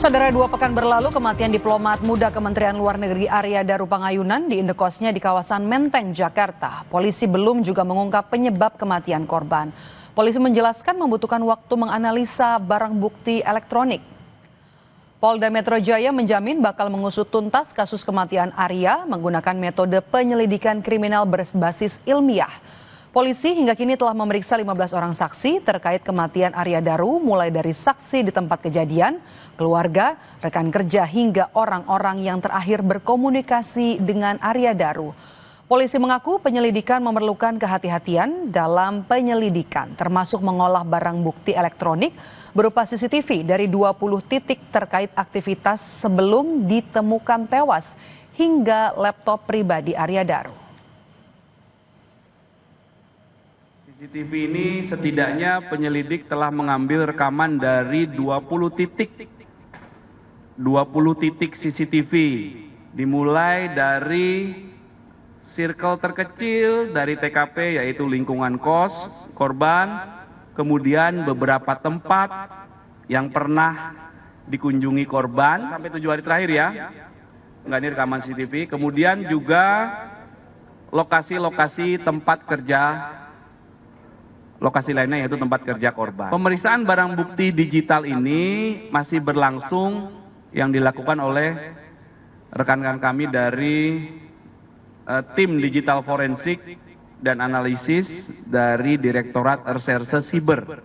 Saudara, 2 pekan berlalu kematian diplomat muda Kementerian Luar Negeri Arya Daru Pangayunan di indekosnya di kawasan Menteng, Jakarta. Polisi belum juga mengungkap penyebab kematian korban. Polisi menjelaskan membutuhkan waktu menganalisa barang bukti elektronik. Polda Metro Jaya menjamin bakal mengusut tuntas kasus kematian Arya menggunakan metode penyelidikan kriminal berbasis ilmiah. Polisi hingga kini telah memeriksa 15 orang saksi terkait kematian Arya Daru, mulai dari saksi di tempat kejadian, keluarga, rekan kerja, hingga orang-orang yang terakhir berkomunikasi dengan Arya Daru. Polisi mengaku penyelidikan memerlukan kehati-hatian dalam penyelidikan, termasuk mengolah barang bukti elektronik berupa CCTV dari 20 titik terkait aktivitas sebelum ditemukan tewas, hingga laptop pribadi Arya Daru. CCTV ini setidaknya penyelidik telah mengambil rekaman dari 20 titik CCTV, dimulai dari circle terkecil dari TKP, yaitu lingkungan kos korban, kemudian beberapa tempat yang pernah dikunjungi korban sampai 7 hari terakhir ya, enggak, ini rekaman CCTV, kemudian juga lokasi-lokasi tempat kerja, lokasi lainnya yaitu tempat kerja korban. Pemeriksaan barang bukti digital ini masih berlangsung yang dilakukan oleh rekan-rekan kami dari tim digital forensik dan analisis dari Direktorat Reserse Siber.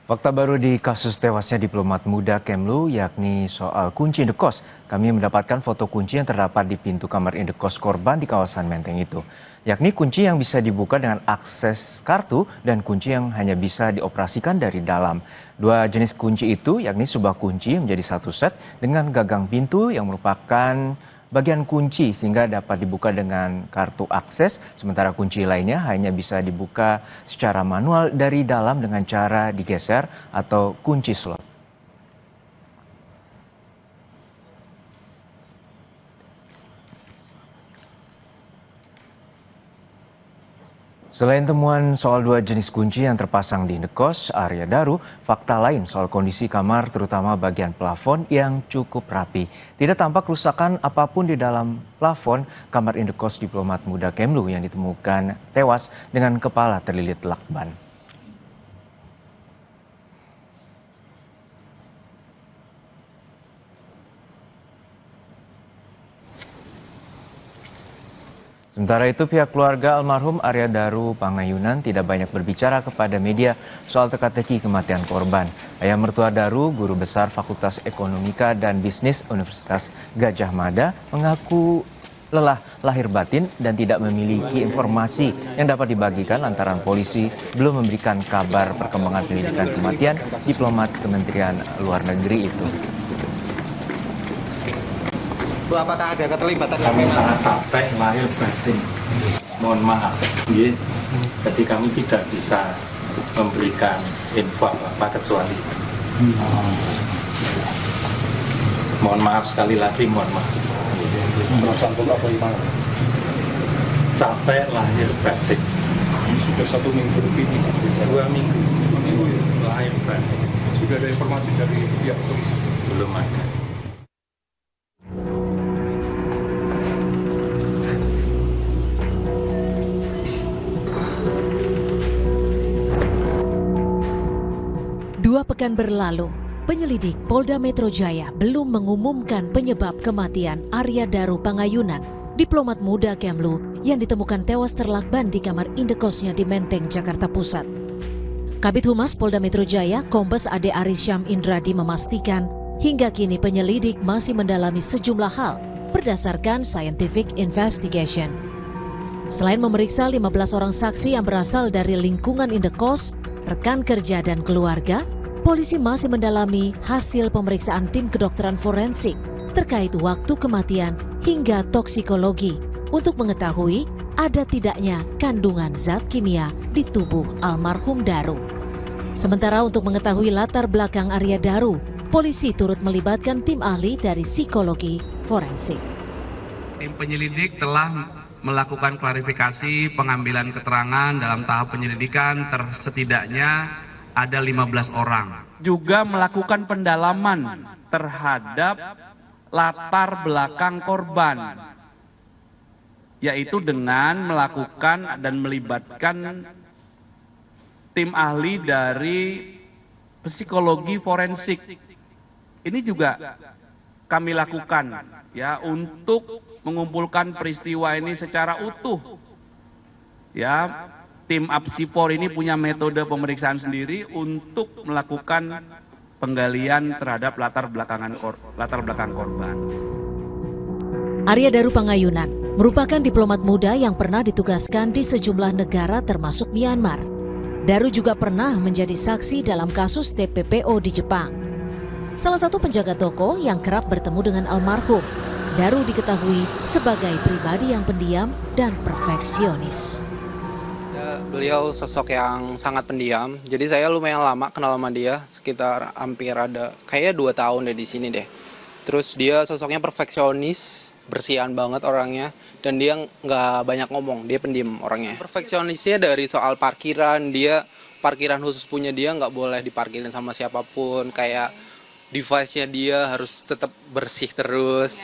Fakta baru di kasus tewasnya diplomat muda Kemlu, yakni soal kunci indekos. Kami mendapatkan foto kunci yang terdapat di pintu kamar indekos korban di kawasan Menteng itu, yakni kunci yang bisa dibuka dengan akses kartu dan kunci yang hanya bisa dioperasikan dari dalam. 2 jenis kunci itu, yakni sebuah kunci yang menjadi satu set dengan gagang pintu yang merupakan bagian kunci sehingga dapat dibuka dengan kartu akses, sementara kunci lainnya hanya bisa dibuka secara manual dari dalam dengan cara digeser atau kunci slot. Selain temuan soal 2 jenis kunci yang terpasang di indekos Arya Daru, fakta lain soal kondisi kamar terutama bagian plafon yang cukup rapi. Tidak tampak kerusakan apapun di dalam plafon kamar indekos diplomat muda Kemlu yang ditemukan tewas dengan kepala terlilit lakban. Sementara itu, pihak keluarga almarhum Arya Daru Pangayunan tidak banyak berbicara kepada media soal teka-teki kematian korban. Ayah mertua Daru, guru besar Fakultas Ekonomika dan Bisnis Universitas Gadjah Mada, mengaku lelah lahir batin dan tidak memiliki informasi yang dapat dibagikan lantaran polisi belum memberikan kabar perkembangan penyelidikan kematian diplomat Kementerian Luar Negeri itu. Bu, apakah ada keterlibatan? Kami sangat capek lahir batin. Mohon maaf, jadi kami tidak bisa memberikan info apa kecuali. Mohon maaf sekali lagi, mohon maaf. Capek lahir batin. Sudah 1 minggu lebih, 2 minggu. Lahir batin. Sudah ada informasi dari pihak polisi? Belum ada. Dua pekan berlalu, penyelidik Polda Metro Jaya belum mengumumkan penyebab kematian Arya Daru Pangayunan, diplomat muda Kemlu yang ditemukan tewas terlakban di kamar indekosnya di Menteng, Jakarta Pusat. Kabid Humas Polda Metro Jaya, Kombes Ade Arisyam Indradi memastikan hingga kini penyelidik masih mendalami sejumlah hal berdasarkan scientific investigation. Selain memeriksa 15 orang saksi yang berasal dari lingkungan indekos, rekan kerja dan keluarga, polisi masih mendalami hasil pemeriksaan tim kedokteran forensik terkait waktu kematian hingga toksikologi untuk mengetahui ada tidaknya kandungan zat kimia di tubuh almarhum Daru. Sementara untuk mengetahui latar belakang Arya Daru, polisi turut melibatkan tim ahli dari psikologi forensik. Tim penyelidik telah melakukan klarifikasi pengambilan keterangan dalam tahap penyelidikan setidaknya ada 15 orang. juga melakukan pendalaman terhadap latar belakang korban, yaitu dengan melakukan dan melibatkan tim ahli dari psikologi forensik. Ini juga kami lakukan ya untuk mengumpulkan peristiwa ini secara utuh. Ya, tim Apsifor ini punya metode pemeriksaan sendiri untuk melakukan penggalian terhadap latar belakang korban. Arya Daru Pangayunan merupakan diplomat muda yang pernah ditugaskan di sejumlah negara termasuk Myanmar. Daru juga pernah menjadi saksi dalam kasus TPPO di Jepang. Salah satu penjaga toko yang kerap bertemu dengan almarhum, Daru diketahui sebagai pribadi yang pendiam dan perfeksionis. Beliau sosok yang sangat pendiam, jadi saya lumayan lama kenal sama dia, sekitar hampir ada kayaknya 2 tahun deh di sini deh. Terus dia sosoknya perfeksionis, bersihan banget orangnya, dan dia nggak banyak ngomong, dia pendiam orangnya. Perfeksionisnya dari soal parkiran, dia parkiran khusus punya dia nggak boleh diparkirin sama siapapun, kayak device-nya dia harus tetap bersih terus,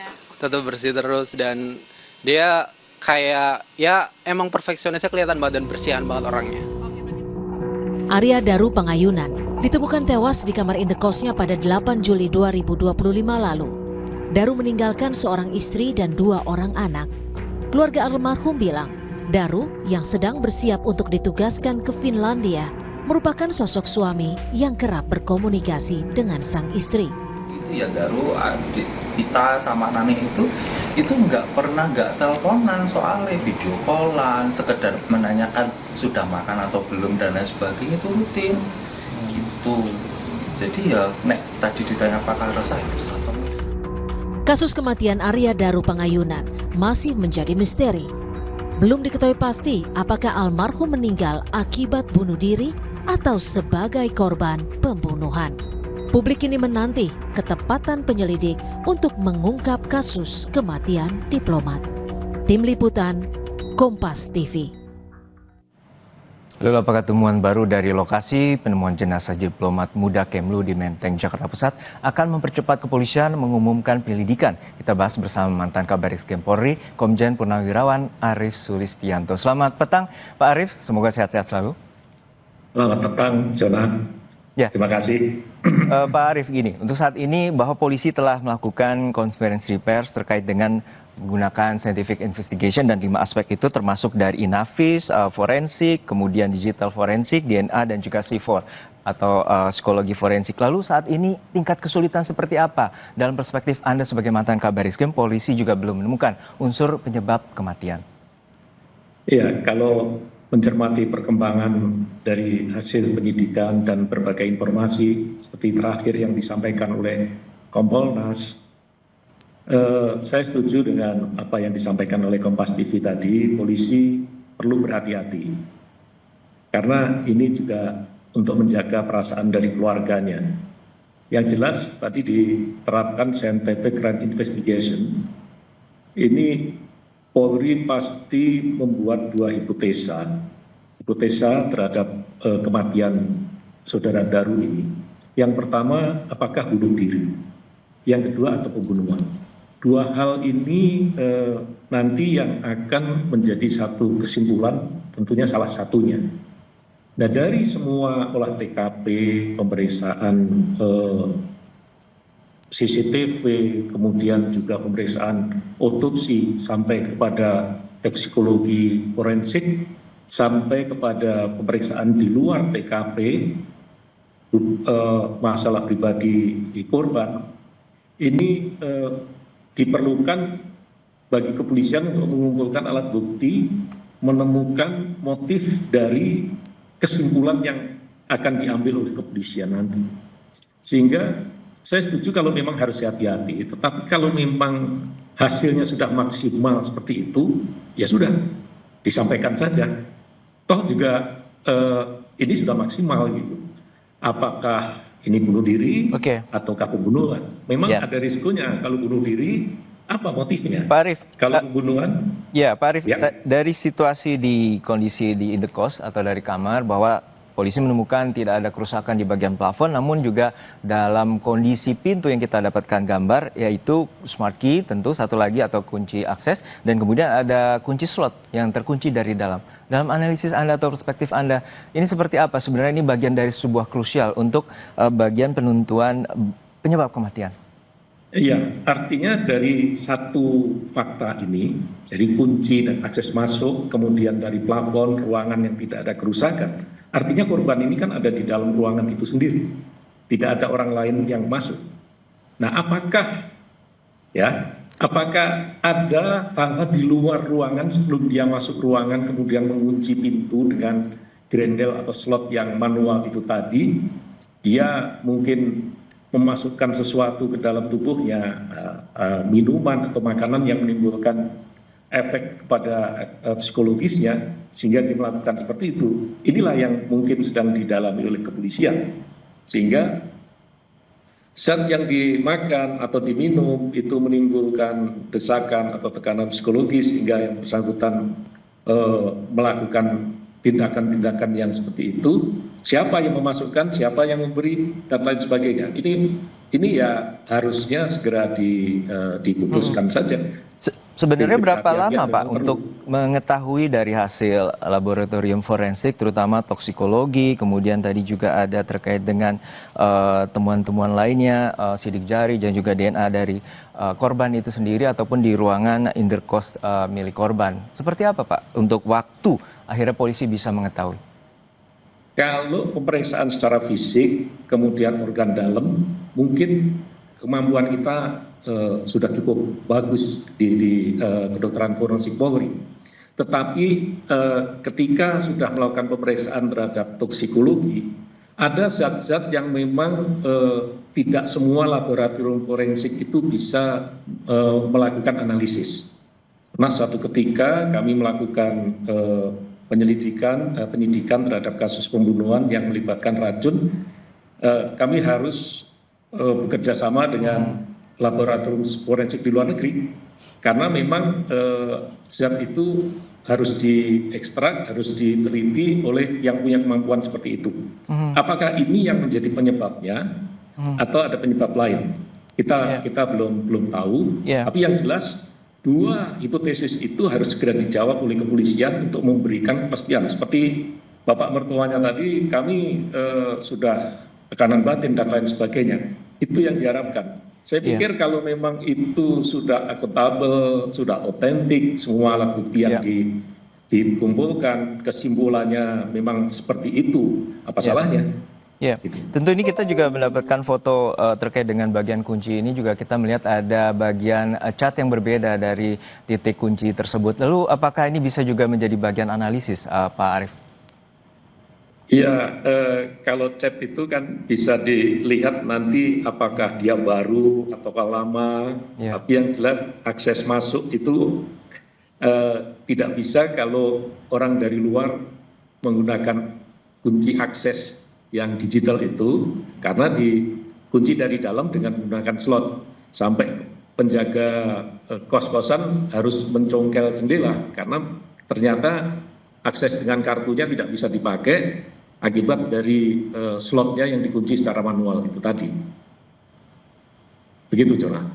dan dia kayak ya emang perfeksionisnya kelihatan banget dan bersihan banget orangnya. Arya Daru Pangayunan ditemukan tewas di kamar indekosnya pada 8 Juli 2025 lalu. Daru meninggalkan seorang istri dan 2 orang anak. Keluarga almarhum bilang, Daru yang sedang bersiap untuk ditugaskan ke Finlandia merupakan sosok suami yang kerap berkomunikasi dengan sang istri. Itu ya Daru, adik kita sama Nani itu nggak teleponan, soalnya video callan, sekedar menanyakan sudah makan atau belum dan lain sebagainya, itu rutin gitu. Jadi ya nek tadi ditanya apakah resah, Kasus kematian Arya Daru Pangayunan masih menjadi misteri. Belum diketahui pasti apakah almarhum meninggal akibat bunuh diri atau sebagai korban pembunuhan. Publik kini menanti ketepatan penyelidik untuk mengungkap kasus kematian diplomat. Tim Liputan, Kompas TV. Lalu apakah temuan baru dari lokasi penemuan jenazah diplomat muda Kemlu di Menteng, Jakarta Pusat akan mempercepat kepolisian mengumumkan penyelidikan? Kita bahas bersama mantan Kabariskem Polri, Komjen Purnawirawan Arief Sulistianto. Selamat petang Pak Arief, semoga sehat-sehat selalu. Selamat petang, Jonan. Ya. Terima kasih. Pak Arief, gini, untuk saat ini bahwa polisi telah melakukan konferensi pers terkait dengan menggunakan scientific investigation dan 5 aspek itu termasuk dari Inavis, forensik, kemudian digital forensik, DNA dan juga C4 atau psikologi forensik. Lalu saat ini tingkat kesulitan seperti apa? Dalam perspektif Anda sebagai mantan Kabariskem, polisi juga belum menemukan unsur penyebab kematian. Iya, kalau mencermati perkembangan dari hasil penyidikan dan berbagai informasi seperti terakhir yang disampaikan oleh Kompolnas, saya setuju dengan apa yang disampaikan oleh Kompas TV tadi. Polisi perlu berhati-hati karena ini juga untuk menjaga perasaan dari keluarganya. Yang jelas tadi diterapkan scientific crime investigation. Ini Polri pasti membuat 2 hipotesa terhadap kematian saudara Daru ini. Yang pertama, apakah bunuh diri? Yang kedua, atau pembunuhan? 2 hal ini nanti yang akan menjadi satu kesimpulan, tentunya salah satunya. Nah, dari semua olah TKP, pemeriksaan CCTV, kemudian juga pemeriksaan otopsi sampai kepada toksikologi forensik, sampai kepada pemeriksaan di luar TKP, masalah pribadi di korban, ini diperlukan bagi kepolisian untuk mengumpulkan alat bukti, menemukan motif dari kesimpulan yang akan diambil oleh kepolisian nanti. Sehingga saya setuju kalau memang harus hati-hati, tetapi kalau memang hasilnya sudah maksimal seperti itu, ya sudah, disampaikan saja. Toh juga ini sudah maksimal gitu. Apakah ini bunuh diri ataukah pembunuhan? Memang ada risikonya kalau bunuh diri, apa motifnya? Pak Arief, kalau pembunuhan? Ya, Pak Arief, dari situasi di kondisi di indekos atau dari kamar bahwa polisi menemukan tidak ada kerusakan di bagian plafon, namun juga dalam kondisi pintu yang kita dapatkan gambar, yaitu smart key tentu satu lagi atau kunci akses, dan kemudian ada kunci slot yang terkunci dari dalam. Dalam analisis Anda atau perspektif Anda, ini seperti apa? Sebenarnya ini bagian dari sebuah krusial untuk bagian penentuan penyebab kematian. Iya, artinya dari satu fakta ini, jadi kunci dan akses masuk, kemudian dari plafon, ruangan yang tidak ada kerusakan, artinya korban ini kan ada di dalam ruangan itu sendiri, tidak ada orang lain yang masuk. Nah, apakah ada hal-hal di luar ruangan sebelum dia masuk ruangan, kemudian mengunci pintu dengan grendel atau slot yang manual itu tadi, dia mungkin memasukkan sesuatu ke dalam tubuhnya, minuman atau makanan yang menimbulkan efek kepada psikologisnya, sehingga dia melakukan seperti itu. Inilah yang mungkin sedang didalami oleh kepolisian. Sehingga zat yang dimakan atau diminum itu menimbulkan desakan atau tekanan psikologis, sehingga yang bersangkutan melakukan tindakan-tindakan yang seperti itu. Siapa yang memasukkan, siapa yang memberi, dan lain sebagainya. Ini ya harusnya segera diputuskan saja. Sebenarnya berapa lama Pak untuk mengetahui dari hasil laboratorium forensik, terutama toksikologi, kemudian tadi juga ada terkait dengan temuan-temuan lainnya, sidik jari dan juga DNA dari korban itu sendiri ataupun di ruangan indekos milik korban. Seperti apa Pak untuk waktu akhirnya polisi bisa mengetahui? Kalau pemeriksaan secara fisik, kemudian organ dalam, mungkin kemampuan kita sudah cukup bagus di kedokteran forensik Polri. Tetapi ketika sudah melakukan pemeriksaan terhadap toksikologi, ada zat-zat yang memang tidak semua laboratorium forensik itu bisa melakukan analisis. Nah, suatu ketika kami melakukan penyidikan terhadap kasus pembunuhan yang melibatkan racun, kami harus bekerja sama dengan laboratorium forensik di luar negeri, karena memang zat itu harus diekstrak, harus diteliti oleh yang punya kemampuan seperti itu. Apakah ini yang menjadi penyebabnya atau ada penyebab lain? Kita belum tahu. Tapi yang jelas, dua hipotesis itu harus segera dijawab oleh kepolisian untuk memberikan kepastian. Seperti Bapak mertuanya tadi, kami sudah tekanan batin dan lain sebagainya. Itu yang diharapkan. Saya pikir kalau memang itu sudah akuntabel, sudah otentik, semua alat bukti yang dikumpulkan, kesimpulannya memang seperti itu, apa salahnya? Ya, tentu ini kita juga mendapatkan foto terkait dengan bagian kunci ini, juga kita melihat ada bagian cat yang berbeda dari titik kunci tersebut. Lalu apakah ini bisa juga menjadi bagian analisis, Pak Arief? Iya, kalau cat itu kan bisa dilihat nanti apakah dia baru atau lama. Tapi yang jelas akses masuk itu tidak bisa kalau orang dari luar menggunakan kunci akses yang digital itu, karena dikunci dari dalam dengan menggunakan slot. Sampai penjaga kos-kosan harus mencongkel jendela karena ternyata akses dengan kartunya tidak bisa dipakai akibat dari slotnya yang dikunci secara manual itu tadi. Begitu, Cora.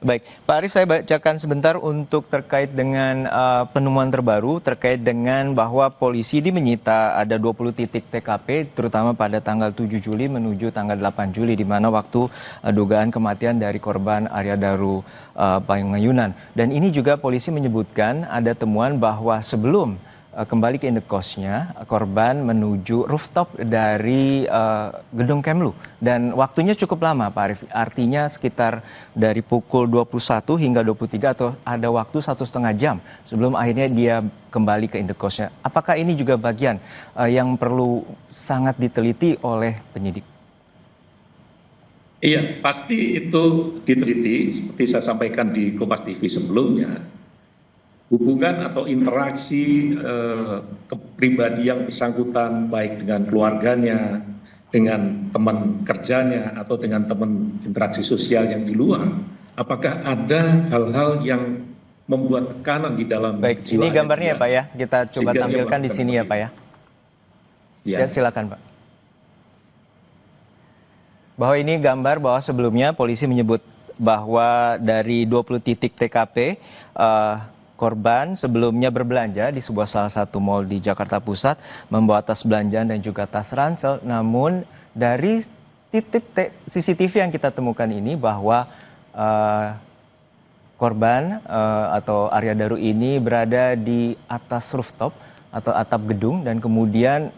Baik, Pak Arief, saya bacakan sebentar untuk terkait dengan penemuan terbaru terkait dengan bahwa polisi ini menyita ada 20 titik TKP terutama pada tanggal 7 Juli menuju tanggal 8 Juli di mana waktu dugaan kematian dari korban Arya Daru Pangayunan. Dan ini juga polisi menyebutkan ada temuan bahwa sebelum kembali ke indekosnya, korban menuju rooftop dari gedung Kemlu. Dan waktunya cukup lama, Pak Arief. Artinya sekitar dari pukul 21 hingga 23 atau ada waktu 1,5 jam sebelum akhirnya dia kembali ke indekosnya. Apakah ini juga bagian yang perlu sangat diteliti oleh penyidik? Iya, pasti itu diteliti. Seperti saya sampaikan di Kompas TV sebelumnya. Hubungan atau interaksi kepribadi yang bersangkutan baik dengan keluarganya, dengan teman kerjanya atau dengan teman interaksi sosial yang di luar, apakah ada hal-hal yang membuat tekanan di dalam Baik, ini gambarnya ya Pak ya, kita coba tampilkan di sini ya Pak ya. Ya, silakan Pak. Bahwa ini gambar bahwa sebelumnya polisi menyebut bahwa dari 20 titik TKP korban sebelumnya berbelanja di sebuah salah satu mal di Jakarta Pusat, membawa tas belanjaan dan juga tas ransel. Namun dari titik CCTV yang kita temukan ini bahwa korban atau Arya Daru ini berada di atas rooftop atau atap gedung, dan kemudian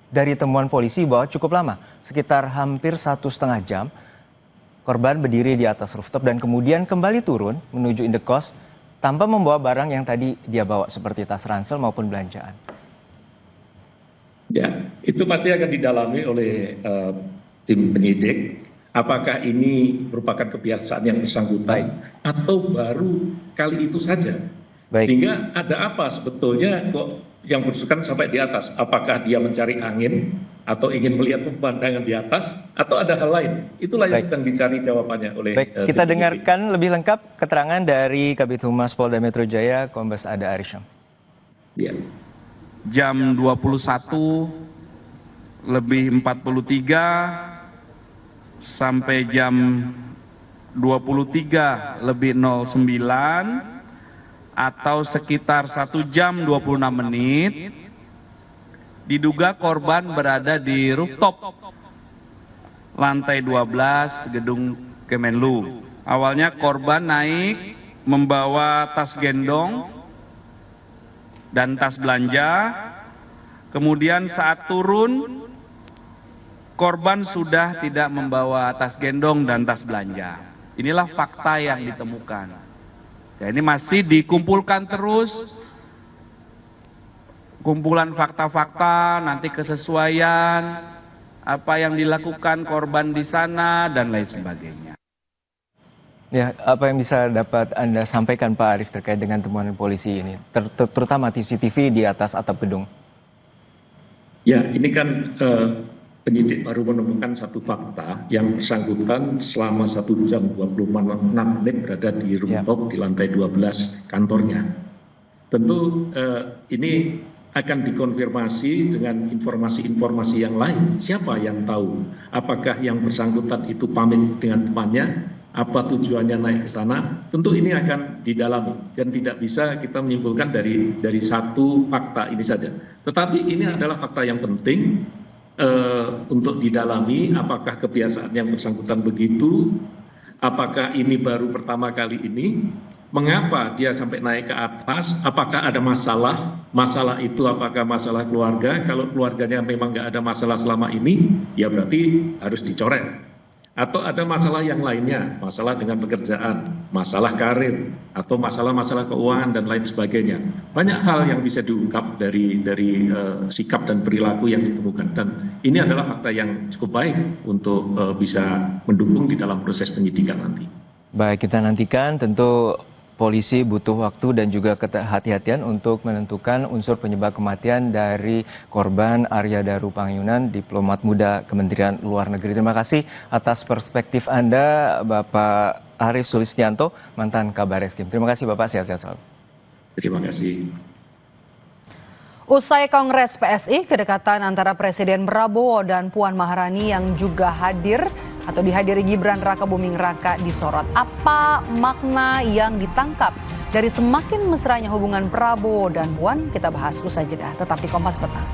dari temuan polisi bahwa cukup lama, sekitar hampir 1,5 jam, korban berdiri di atas rooftop dan kemudian kembali turun menuju indekos tanpa membawa barang yang tadi dia bawa seperti tas ransel maupun belanjaan. Ya, itu pasti akan didalami oleh tim penyidik. Apakah ini merupakan kebiasaan yang bersangkutan atau baru kali itu saja? Sehingga ada apa sebetulnya kok yang berusukan sampai di atas? Apakah dia mencari angin atau ingin melihat pemandangan di atas atau ada hal lain? Itulah yang sedang dicari jawabannya oleh kita dengarkan lebih lengkap keterangan dari Kabid Humas Polda Metro Jaya, Kombes Ada Arisham. Ya. Jam 21:43 sampai jam 23:09 atau sekitar 1 jam 26 menit, diduga korban berada di rooftop lantai 12 gedung Kemenlu. Awalnya korban naik membawa tas gendong dan tas belanja, kemudian saat turun korban sudah tidak membawa tas gendong dan tas belanja. Inilah fakta yang ditemukan. Ya, ini masih dikumpulkan terus, kumpulan fakta-fakta, nanti kesesuaian, apa yang dilakukan korban di sana, dan lain sebagainya. Ya, apa yang bisa dapat Anda sampaikan Pak Arief terkait dengan temuan polisi ini, terutama CCTV di atas atap gedung? Ya, ini kan penyidik baru menemukan satu fakta yang bersangkutan selama 1 jam 26 menit berada di rooftop di lantai 12 kantornya. Tentu ini akan dikonfirmasi dengan informasi-informasi yang lain. Siapa yang tahu? Apakah yang bersangkutan itu pamit dengan temannya? Apa tujuannya naik ke sana? Tentu ini akan didalami dan tidak bisa kita menyimpulkan dari satu fakta ini saja. Tetapi ini adalah fakta yang penting untuk didalami. Apakah kebiasaan yang bersangkutan begitu? Apakah ini baru pertama kali ini? Mengapa dia sampai naik ke atas? Apakah ada masalah? Masalah itu apakah masalah keluarga? Kalau keluarganya memang nggak ada masalah selama ini, ya berarti harus dicoret. Atau ada masalah yang lainnya, masalah dengan pekerjaan, masalah karir, atau masalah-masalah keuangan dan lain sebagainya. Banyak hal yang bisa diungkap dari sikap dan perilaku yang ditemukan. Dan ini adalah fakta yang cukup baik untuk bisa mendukung di dalam proses penyidikan nanti. Baik, kita nantikan. Tentu polisi butuh waktu dan juga kehati-hatian untuk menentukan unsur penyebab kematian dari korban Arya Daru Pangyunan, diplomat muda Kementerian Luar Negeri. Terima kasih atas perspektif Anda, Bapak Haris Sulistianto, mantan Kabar Eskrim. Terima kasih Bapak, sehat-sehat selalu. Terima kasih. Usai Kongres PSI, kedekatan antara Presiden Prabowo dan Puan Maharani yang juga hadir atau dihadiri Gibran Rakabuming Raka disorot. Apa makna yang ditangkap dari semakin mesranya hubungan Prabowo dan Puan? Kita bahas usai jeda. Tetap di Kompas Petang.